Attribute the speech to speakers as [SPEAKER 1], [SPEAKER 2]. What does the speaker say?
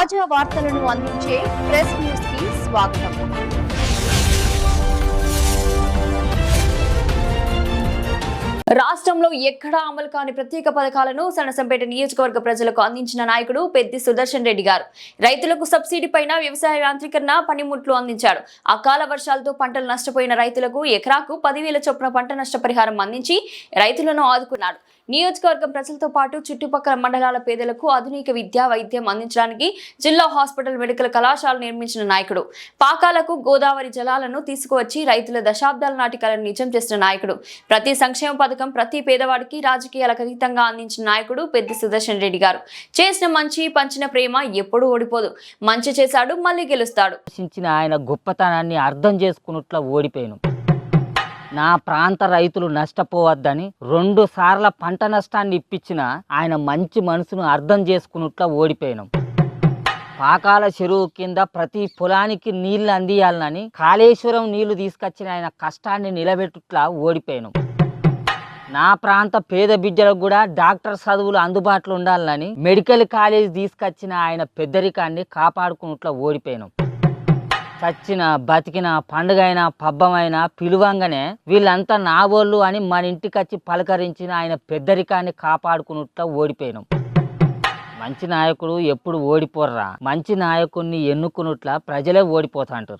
[SPEAKER 1] తాజా వార్తలను అందించే ప్రెస్ న్యూస్ కి స్వాగతం. రాష్ట్రంలో ఎక్కడా అమలు కాని ప్రత్యేక పథకాలను సనసంపేట నియోజకవర్గ ప్రజలకు అందించిన నాయకుడు పెద్ది సుదర్శన్ రెడ్డి గారు. రైతులకు సబ్సిడీ పైన వ్యవసాయ యాంత్రీకరణ పనిముట్లు అందించాడు. అకాల వర్షాలతో పంటలు నష్టపోయిన రైతులకు ఎకరాకు 10,000 చొప్పున పంట నష్టపరిహారం అందించి రైతులను ఆదుకున్నాడు. నియోజకవర్గం ప్రజలతో పాటు చుట్టుపక్కల మండలాల పేదలకు ఆధునిక విద్యా వైద్యం అందించడానికి జిల్లా హాస్పిటల్ మెడికల్ కళాశాల నిర్మించిన నాయకుడు. పాకాలకు గోదావరి జలాలను తీసుకువచ్చి రైతుల దశాబ్దాల నాటి కలను నిజం చేసిన నాయకుడు. ప్రతి సంక్షేమ పథకం ప్రతి పేదవాడికి రాజకీయాలకు అతీతంగా అందించిన నాయకుడు పెద్ది సుదర్శన్ రెడ్డి గారు. చేసిన మంచి పంచిన ప్రేమ ఎప్పుడూ ఓడిపోదు. మంచి చేశాడు, మళ్ళీ గెలుస్తాడు.
[SPEAKER 2] ఆయన గొప్పతనాన్ని అర్థం చేసుకున్నట్లా ఓడిపోయాను. నా ప్రాంత రైతులు నష్టపోవద్దని 2 సార్ల పంట నష్టాన్ని ఇప్పించిన ఆయన మంచి మనసును అర్థం చేసుకున్నట్లా ఓడిపోయాను. పాకాల చెరువు కింద ప్రతి పొలానికి నీళ్లు అందియాలని కాళేశ్వరం నీళ్లు తీసుకొచ్చిన ఆయన కష్టాన్ని నిలబెట్టుట్లా ఓడిపోయాను. నా ప్రాంత పేద బిడ్డలకు కూడా డాక్టర్ చదువులు అందుబాటులో ఉండాలని మెడికల్ కాలేజ్ తీసుకొచ్చిన ఆయన పెద్దరికాన్ని కాపాడుకున్నట్లా ఓడిపోయాను. చచ్చిన బతికిన పండుగైన పబ్బమైనా పిలువంగానే వీళ్ళంతా నా వాళ్ళు అని మన ఇంటికి వచ్చి పలకరించిన ఆయన పెద్దరికాన్ని కాపాడుకున్నట్లా ఓడిపోయాను. మంచి నాయకుడు ఎప్పుడు ఓడిపోర్రా, మంచి నాయకుడిని ఎన్నుకున్నట్లా ప్రజలే ఓడిపోతా అంటారు.